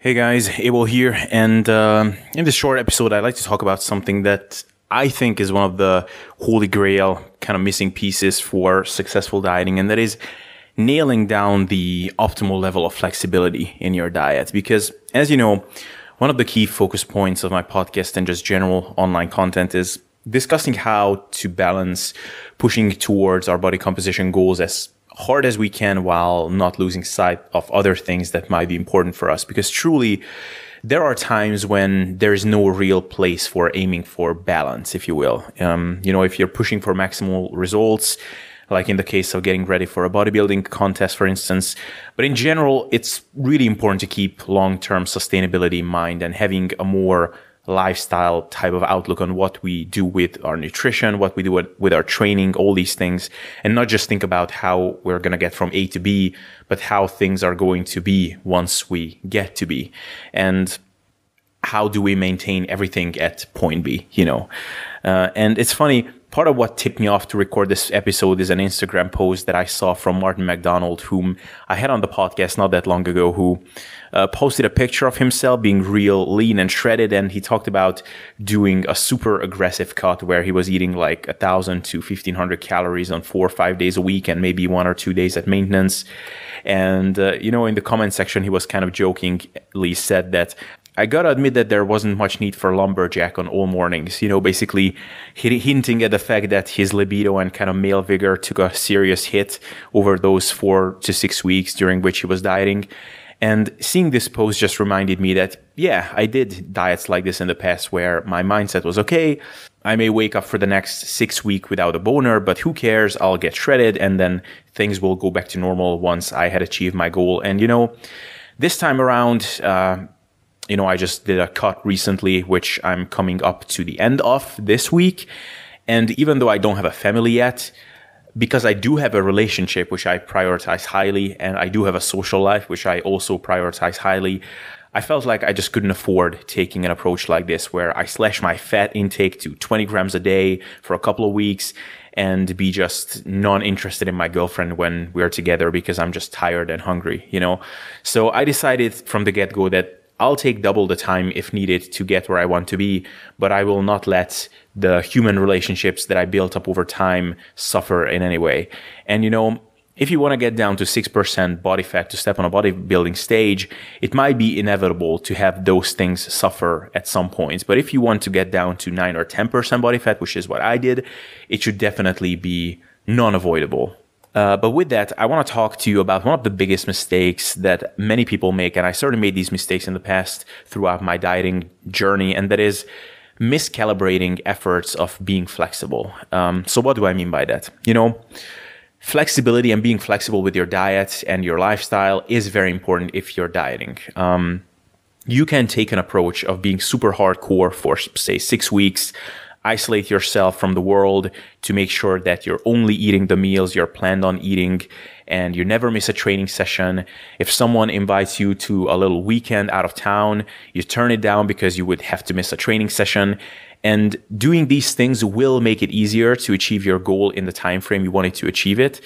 Hey guys, Abel here, and in this short episode, I'd like to talk about something that I think is one of the holy grail kind of missing pieces for successful dieting, and that is nailing down the optimal level of flexibility in your diet. Because, as you know, one of the key focus points of my podcast and just general online content is discussing how to balance pushing towards our body composition goals as hard as we can while not losing sight of other things that might be important for us. Because truly, there are times when there is no real place for aiming for balance, if you will. If you're pushing for maximal results, like in the case of getting ready for a bodybuilding contest, for instance. But in general, it's really important to keep long-term sustainability in mind and having a more lifestyle type of outlook on what we do with our nutrition, what we do with our training, all these things, and not just think about how we're going to get from A to B, but how things are going to be once we get to B. And how do we maintain everything at point B, And it's funny, part of what tipped me off to record this episode is an Instagram post that I saw from Martin McDonald, whom I had on the podcast not that long ago, who posted a picture of himself being real lean and shredded, and he talked about doing a super aggressive cut where he was eating like 1,000 to 1,500 calories on 4 or 5 days a week and maybe 1 or 2 days at maintenance. And, in the comment section, he was kind of jokingly said that, I gotta admit that there wasn't much need for lumberjack on all mornings, basically hinting at the fact that his libido and kind of male vigor took a serious hit over those 4 to 6 weeks during which he was dieting. And seeing this post just reminded me that, yeah, I did diets like this in the past where my mindset was, okay, I may wake up for the next 6 weeks without a boner, but who cares? I'll get shredded and then things will go back to normal once I had achieved my goal. And, this time around, I just did a cut recently, which I'm coming up to the end of this week. And even though I don't have a family yet, because I do have a relationship, which I prioritize highly, and I do have a social life, which I also prioritize highly, I felt like I just couldn't afford taking an approach like this, where I slash my fat intake to 20 grams a day for a couple of weeks and be just non-interested in my girlfriend when we're together because I'm just tired and hungry, So I decided from the get-go that I'll take double the time if needed to get where I want to be, but I will not let the human relationships that I built up over time suffer in any way. And, if you want to get down to 6% body fat to step on a bodybuilding stage, it might be inevitable to have those things suffer at some points. But if you want to get down to 9 or 10% body fat, which is what I did, it should definitely be non-avoidable. But with that, I want to talk to you about one of the biggest mistakes that many people make, and I certainly made these mistakes in the past throughout my dieting journey, and that is miscalibrating efforts of being flexible. So what do I mean by that? Flexibility and being flexible with your diet and your lifestyle is very important if you're dieting. You can take an approach of being super hardcore for, say, 6 weeks, isolate yourself from the world to make sure that you're only eating the meals you're planned on eating and you never miss a training session. If someone invites you to a little weekend out of town, you turn it down because you would have to miss a training session. And doing these things will make it easier to achieve your goal in the time frame you wanted to achieve it.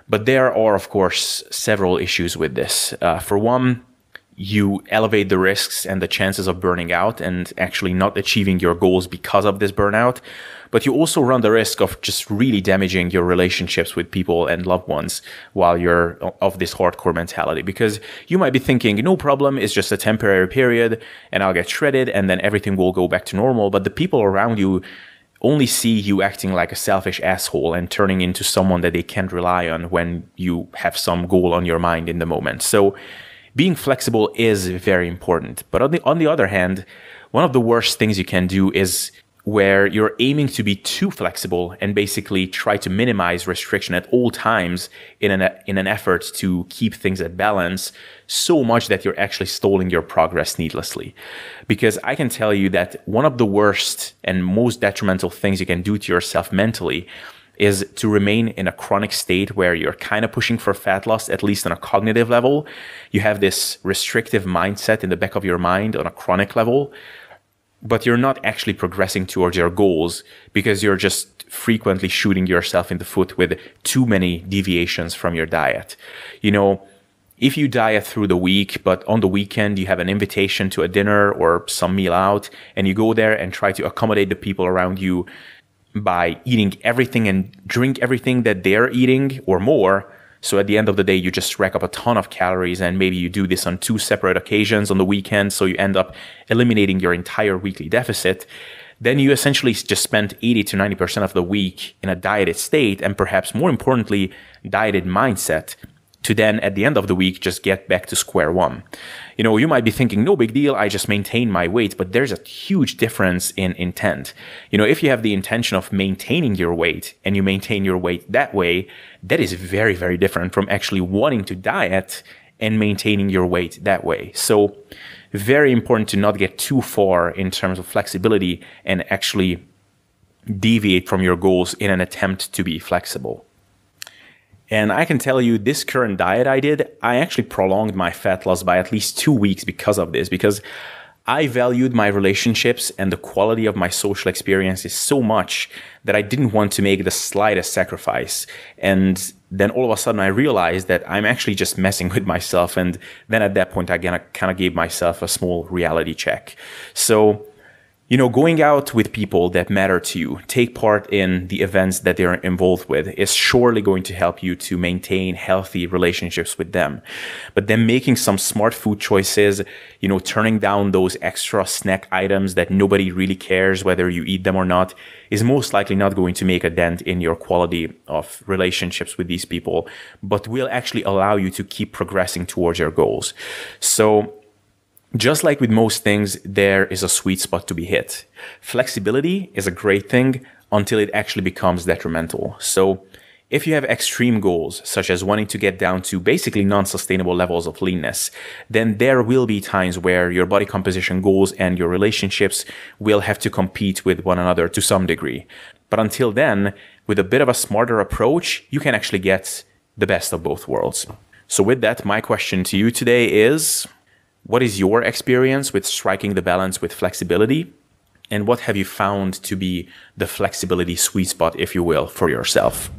But there are, of course, several issues with this. For one, you elevate the risks and the chances of burning out and actually not achieving your goals because of this burnout. But you also run the risk of just really damaging your relationships with people and loved ones while you're of this hardcore mentality. Because you might be thinking, no problem, it's just a temporary period and I'll get shredded and then everything will go back to normal. But the people around you only see you acting like a selfish asshole and turning into someone that they can't rely on when you have some goal on your mind in the moment. So being flexible is very important. But on the other hand, one of the worst things you can do is where you're aiming to be too flexible and basically try to minimize restriction at all times in an effort to keep things at balance so much that you're actually stalling your progress needlessly. Because I can tell you that one of the worst and most detrimental things you can do to yourself mentally is to remain in a chronic state where you're kind of pushing for fat loss, at least on a cognitive level. You have this restrictive mindset in the back of your mind on a chronic level, but you're not actually progressing towards your goals because you're just frequently shooting yourself in the foot with too many deviations from your diet. If you diet through the week, but on the weekend you have an invitation to a dinner or some meal out, and you go there and try to accommodate the people around you by eating everything and drink everything that they're eating or more, so at the end of the day, you just rack up a ton of calories, and maybe you do this on 2 separate occasions on the weekend, so you end up eliminating your entire weekly deficit, then you essentially just spent 80 to 90% of the week in a dieted state, and perhaps more importantly, dieted mindset, to then at the end of the week just get back to square one. You might be thinking, no big deal, I just maintain my weight, but there's a huge difference in intent. If you have the intention of maintaining your weight and you maintain your weight that way, that is very, very different from actually wanting to diet and maintaining your weight that way. So very important to not get too far in terms of flexibility and actually deviate from your goals in an attempt to be flexible. And I can tell you, this current diet I did, I actually prolonged my fat loss by at least 2 weeks because of this, because I valued my relationships and the quality of my social experiences so much that I didn't want to make the slightest sacrifice. And then all of a sudden I realized that I'm actually just messing with myself. And then at that point, I kind of gave myself a small reality check. So going out with people that matter to you, take part in the events that they're involved with, is surely going to help you to maintain healthy relationships with them. But then making some smart food choices, turning down those extra snack items that nobody really cares whether you eat them or not, is most likely not going to make a dent in your quality of relationships with these people, but will actually allow you to keep progressing towards your goals. So just like with most things, there is a sweet spot to be hit. Flexibility is a great thing until it actually becomes detrimental. So if you have extreme goals, such as wanting to get down to basically non-sustainable levels of leanness, then there will be times where your body composition goals and your relationships will have to compete with one another to some degree. But until then, with a bit of a smarter approach, you can actually get the best of both worlds. So with that, my question to you today is, what is your experience with striking the balance with flexibility? And what have you found to be the flexibility sweet spot, if you will, for yourself?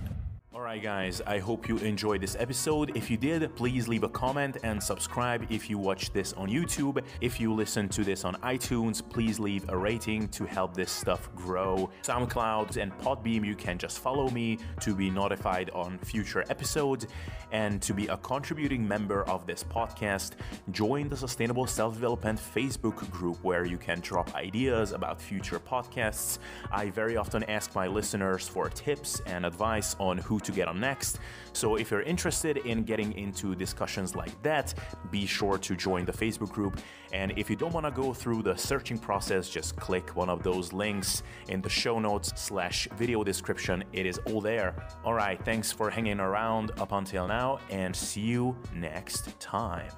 Alright guys, I hope you enjoyed this episode. If you did, please leave a comment and subscribe if you watch this on YouTube. If you listen to this on iTunes, please leave a rating to help this stuff grow. SoundCloud and Podbeam, you can just follow me to be notified on future episodes. And to be a contributing member of this podcast, join the Sustainable Self-Development Facebook group where you can drop ideas about future podcasts. I very often ask my listeners for tips and advice on who to get on next. So if you're interested in getting into discussions like that, be sure to join the Facebook group. And if you don't want to go through the searching process, just click one of those links in the show notes / video description. It is all there. All right, thanks for hanging around up until now, and see you next time.